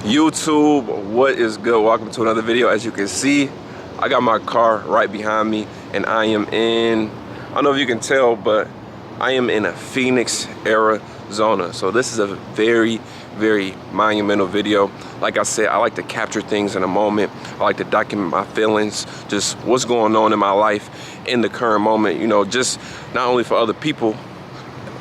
YouTube, what is good? Welcome to another video. As you can see, I got my car right behind me and I am in, I don't know if you can tell, but I am in Phoenix, Arizona. So this is a very monumental video. Like I said, I like to capture things in a moment. I like to document my feelings, just what's going on in my life in the current moment, you know, just not only for other people,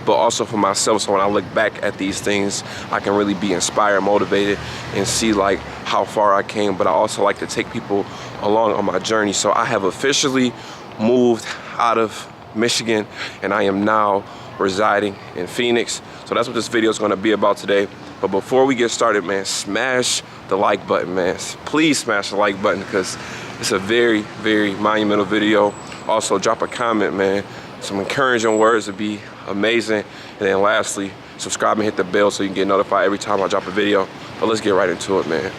but also for myself. So when I look back at these things, I can really be inspired, motivated, and see like how far I came. But I also like to take people along on my journey. So I have officially moved out of Michigan and I am now residing in Phoenix. So that's what this video is going to be about today. But before we get started, man, smash the like button, man. Please smash the like button because it's a very monumental video. Also drop a comment, man. Some encouraging words would be amazing. And then lastly, subscribe and hit the bell so you can get notified every time I drop a video. But let's get right into it, man.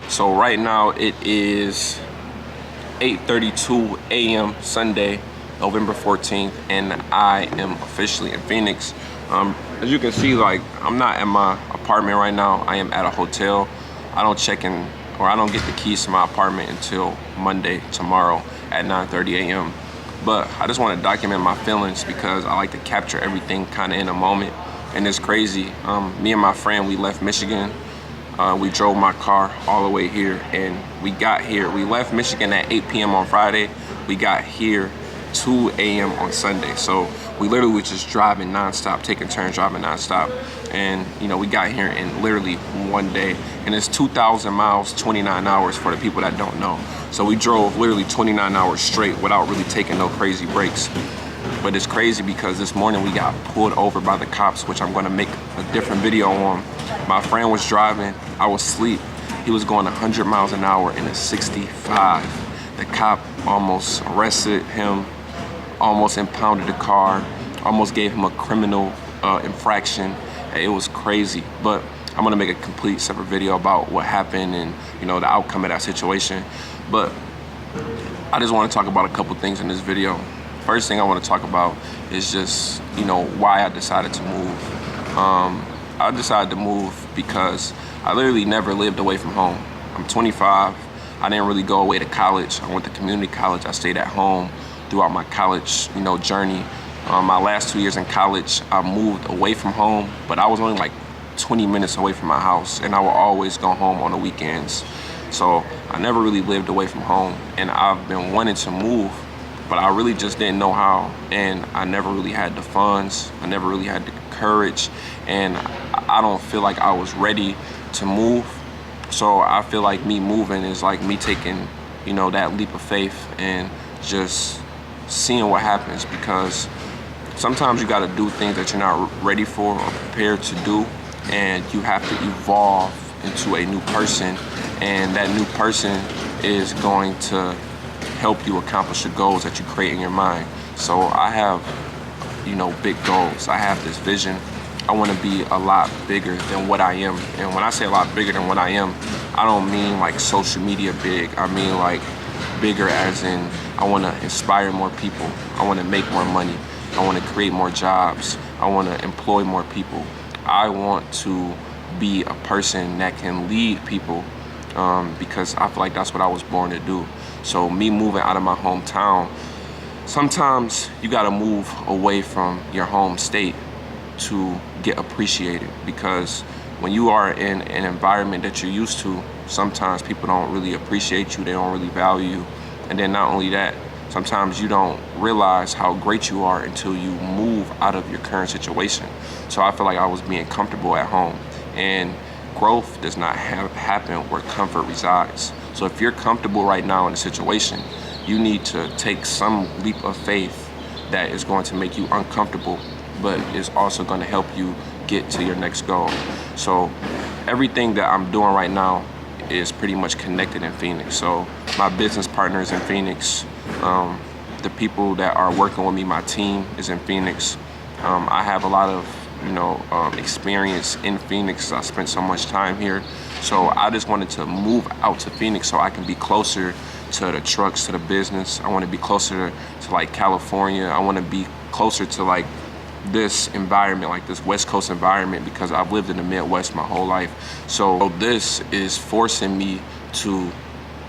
So right now it is 8:32 a.m. Sunday, November 14th, and I am officially in Phoenix. As you can see, like, I'm not in my apartment right now. I am at a hotel. I don't check in, or I don't get the keys to my apartment until Monday, tomorrow at 9:30 a.m. But I just want to document my feelings because I like to capture everything kind of in a moment. And it's crazy. Me and my friend, we left Michigan. We drove my car all the way here, and we got here. We left Michigan at 8 p.m. on Friday. We got here 2 a.m. on Sunday. So we literally were just driving nonstop, taking turns driving nonstop. And you know, we got here in literally one day. And it's 2,000 miles, 29 hours for the people that don't know. So we drove literally 29 hours straight without really taking no crazy breaks. But it's crazy because this morning we got pulled over by the cops, which I'm gonna make a different video on. My friend was driving, I was asleep. He was going 100 miles an hour in a 65. The cop almost arrested him, almost impounded the car, almost gave him a criminal infraction. It was crazy, but I'm gonna make a complete separate video about what happened and, you know, the outcome of that situation. But I just wanna talk about a couple things in this video. First thing I wanna talk about is just, you know, why I decided to move. I decided to move because I literally never lived away from home. I'm 25, I didn't really go away to college. I went to community college, I stayed at home throughout my college, you know, journey. My last 2 years in college, I moved away from home, but I was only like 20 minutes away from my house, and I would always go home on the weekends. So I never really lived away from home, and I've been wanting to move, but I really just didn't know how, and I never really had the funds, I never really had the courage, and I don't feel like I was ready to move. So I feel like me moving is like me taking, you know, that leap of faith and just seeing what happens, because sometimes you got to do things that you're not ready for or prepared to do, and you have to evolve into a new person, and that new person is going to help you accomplish the goals that you create in your mind. So I have, you know, big goals. I have this vision. I want to be a lot bigger than what I am. And when I say a lot bigger than what I am, I don't mean like social media big. I mean like bigger as in I want to inspire more people. I want to make more money. I want to create more jobs. I want to employ more people. I want to be a person that can lead people because I feel like that's what I was born to do. So me moving out of my hometown, sometimes you got to move away from your home state to get appreciated, because when you are in an environment that you're used to, sometimes people don't really appreciate you, they don't really value you. And then not only that, sometimes you don't realize how great you are until you move out of your current situation. So I feel like I was being comfortable at home, and growth does not happen where comfort resides. So if you're comfortable right now in a situation, you need to take some leap of faith that is going to make you uncomfortable, but is also going to help you get to your next goal. So everything that I'm doing right now is pretty much connected in Phoenix. So my business partners in Phoenix, the people that are working with me, my team is in Phoenix. I have a lot of, you know, experience in Phoenix. I spent so much time here. So I just wanted to move out to Phoenix so I can be closer to the trucks, to the business. I want to be closer to like California. I want to be closer to like this environment, like this West Coast environment, because I've lived in the Midwest my whole life. So this is forcing me to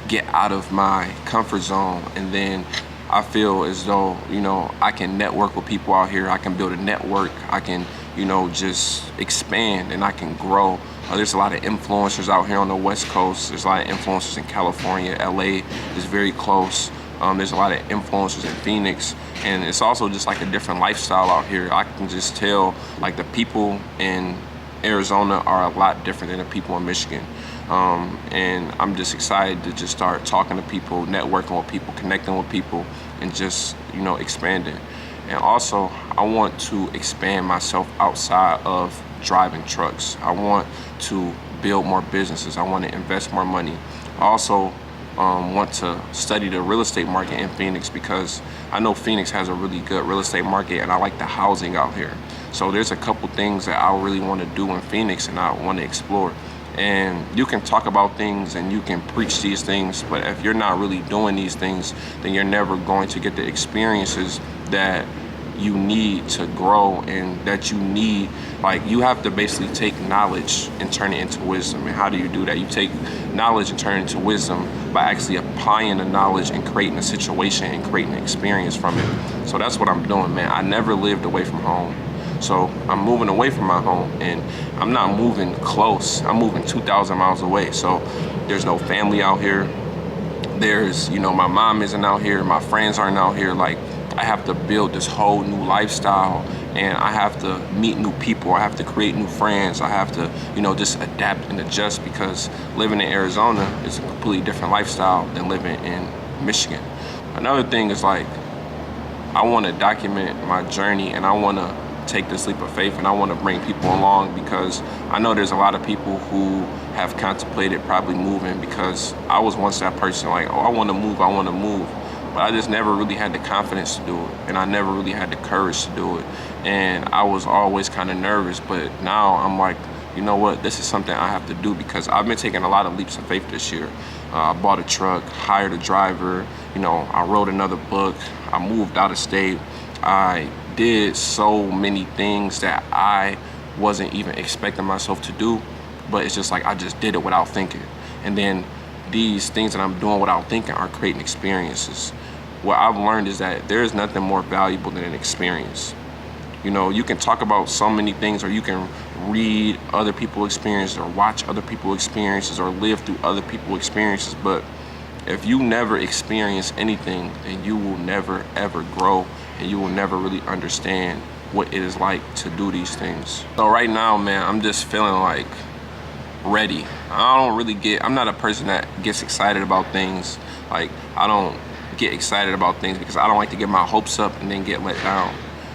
get out of my comfort zone, and then I feel as though, you know, I can network with people out here. I can build a network. I can, you know, just expand, and I can grow. There's a lot of influencers out here on the West Coast. There's a lot of influencers in California. LA is very close. There's a lot of influencers in Phoenix, and it's also just like a different lifestyle out here. I can just tell like the people in Arizona are a lot different than the people in Michigan. And I'm just excited to just start talking to people, networking with people, connecting with people, and just, you know, expanding. And also, I want to expand myself outside of driving trucks. I want to build more businesses. I want to invest more money. I also want to study the real estate market in Phoenix, because I know Phoenix has a really good real estate market, and I like the housing out here. So there's a couple things that I really want to do in Phoenix, and I want to explore. And you can talk about things and you can preach these things, but if you're not really doing these things, then you're never going to get the experiences that you need to grow, and that you need. Like, you have to basically take knowledge and turn it into wisdom. And how do you do that? You take knowledge and turn it into wisdom by actually applying the knowledge and creating a situation and creating an experience from it. So that's what I'm doing, man. I never lived away from home. So I'm moving away from my home, and I'm not moving close. I'm moving 2,000 miles away. So there's no family out here. There's, you know, my mom isn't out here. My friends aren't out here. Like, I have to build this whole new lifestyle, and I have to meet new people. I have to create new friends. I have to, you know, just adapt and adjust, because living in Arizona is a completely different lifestyle than living in Michigan. Another thing is, like, I want to document my journey, and I want to take this leap of faith, and I want to bring people along, because I know there's a lot of people who have contemplated probably moving, because I was once that person, like, oh, I want to move, but I just never really had the confidence to do it, and I never really had the courage to do it, and I was always kind of nervous. But now I'm like, you know what, this is something I have to do, because I've been taking a lot of leaps of faith this year. I bought a truck, hired a driver, you know, I wrote another book, I moved out of state, I did so many things that I wasn't even expecting myself to do, but it's just like I just did it without thinking. And then these things that I'm doing without thinking are creating experiences. What I've learned is that there is nothing more valuable than an experience. You know, you can talk about so many things, or you can read other people's experiences, or watch other people's experiences, or live through other people's experiences, but if you never experience anything, then you will never ever grow, and you will never really understand what it is like to do these things. So right now, man, I'm just feeling like ready. I'm not a person that gets excited about things. Like, I don't get excited about things because I don't like to get my hopes up and then get let down.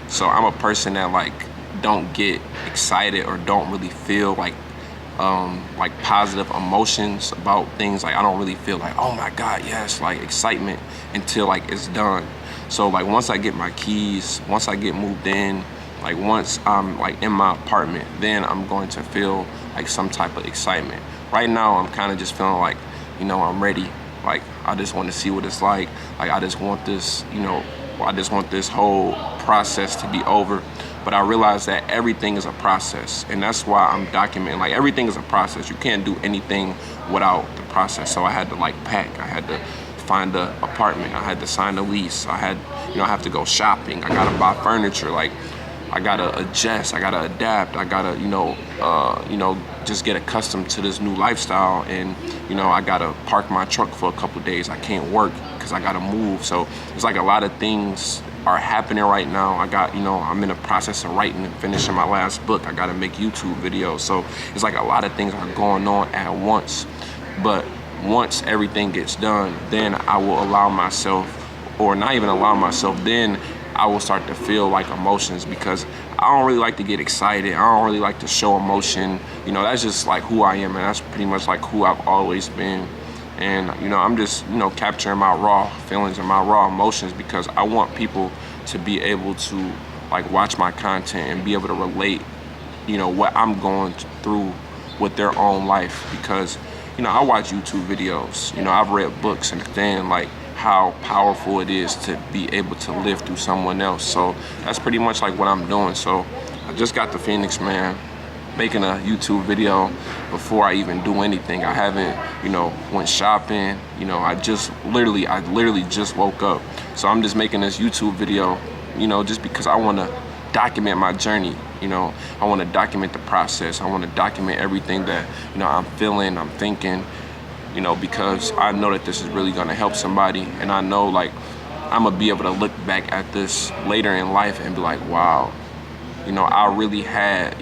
So I'm a person that like don't get excited or don't really feel like positive emotions about things. Like, I don't really feel like, oh my God, yes, like excitement until like it's done. So like once I get my keys, once I get moved in, like once I'm like in my apartment, then I'm going to feel like some type of excitement. Right now, I'm kind of just feeling like, you know, I'm ready. Like, I just want to see what it's like. Like, I just want this, you know, I just want this whole process to be over. But I realize that everything is a process, and that's why I'm documenting. Like, everything is a process. You can't do anything without the process. So I had to like pack. I had to find an apartment. I had to sign a lease. I had, you know, I have to go shopping. I gotta buy furniture. Like, I gotta adjust. I gotta adapt. I gotta, just get accustomed to this new lifestyle. And, you know, I gotta park my truck for a couple days. I can't work because I gotta move. So it's like a lot of things are happening right now. I got, you know, I'm in the process of writing and finishing my last book. I gotta make YouTube videos. So it's like a lot of things are going on at once. But once everything gets done, then I will allow myself, or not even allow myself, then I will start to feel like emotions, because I don't really like to get excited. I don't really like to show emotion. You know, that's just like who I am, and that's pretty much like who I've always been. And, you know, I'm just, you know, capturing my raw feelings and my raw emotions, because I want people to be able to like watch my content and be able to relate, you know, what I'm going through with their own life. Because, I watch YouTube videos. I've read books and then like how powerful it is to be able to live through someone else. So that's pretty much like what I'm doing. So I just got to Phoenix, man, making a YouTube video before I even do anything. I haven't, went shopping. I literally just woke up. So I'm just making this YouTube video, just because I want to document my journey. I want to document the process. I want to document everything that, I'm feeling, I'm thinking, because I know that this is really going to help somebody. And I know like I'm going to be able to look back at this later in life and be like, wow, I really had,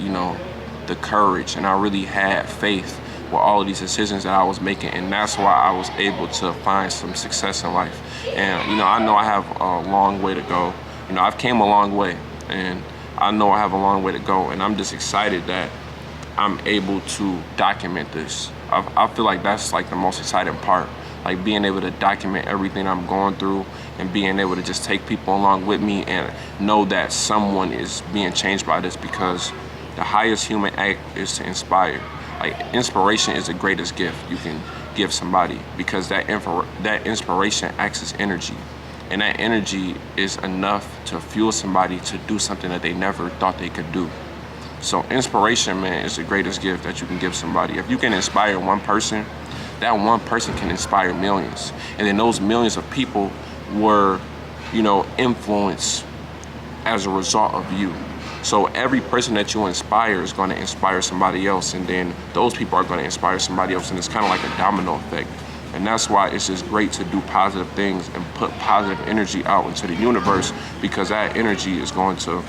the courage, and I really had faith with all of these decisions that I was making, and that's why I was able to find some success in life. And I know I have a long way to go. I've came a long way, and I know I have a long way to go, and I'm just excited that I'm able to document this. I feel like that's like the most exciting part, like being able to document everything I'm going through and being able to just take people along with me and know that someone is being changed by this, because the highest human act is to inspire. Like, inspiration is the greatest gift you can give somebody, because that inspiration acts as energy. And that energy is enough to fuel somebody to do something that they never thought they could do. So inspiration, man, is the greatest gift that you can give somebody. If you can inspire one person, that one person can inspire millions. And then those millions of people were, influenced as a result of you. So every person that you inspire is going to inspire somebody else, and then those people are going to inspire somebody else, and it's kind of like a domino effect. And that's why it's just great to do positive things and put positive energy out into the universe, because that energy is going to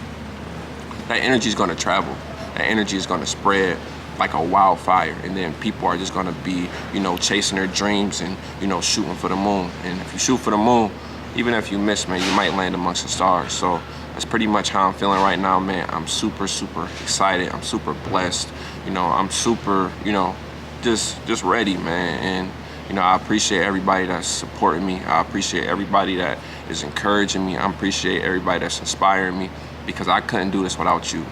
travel. That energy is going to spread like a wildfire, and then people are just going to be, chasing their dreams and, shooting for the moon. And if you shoot for the moon, even if you miss, man, you might land amongst the stars. So that's pretty much how I'm feeling right now, man. I'm super, super excited. I'm super blessed. I'm super, just ready, man. And, I appreciate everybody that's supporting me. I appreciate everybody that is encouraging me. I appreciate everybody that's inspiring me, because I couldn't do this without you.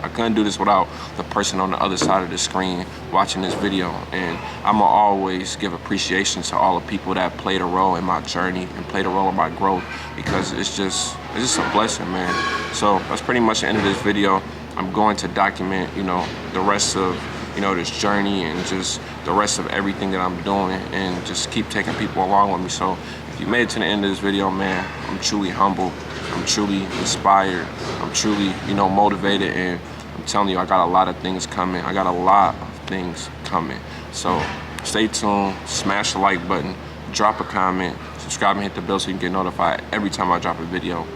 I couldn't do this without the person on the other side of the screen watching this video. And I'm gonna always give appreciation to all the people that played a role in my journey and played a role in my growth, because it's just a blessing, man. So that's pretty much the end of this video. I'm going to document, the rest of, this journey, and just the rest of everything that I'm doing, and just keep taking people along with me. So if you made it to the end of this video, man, I'm truly humbled. I'm truly inspired. I'm truly, motivated, and I'm telling you, I got a lot of things coming. I got a lot of things coming. So stay tuned, smash the like button, drop a comment, subscribe and hit the bell so you can get notified every time I drop a video.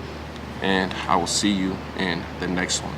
And I will see you in the next one.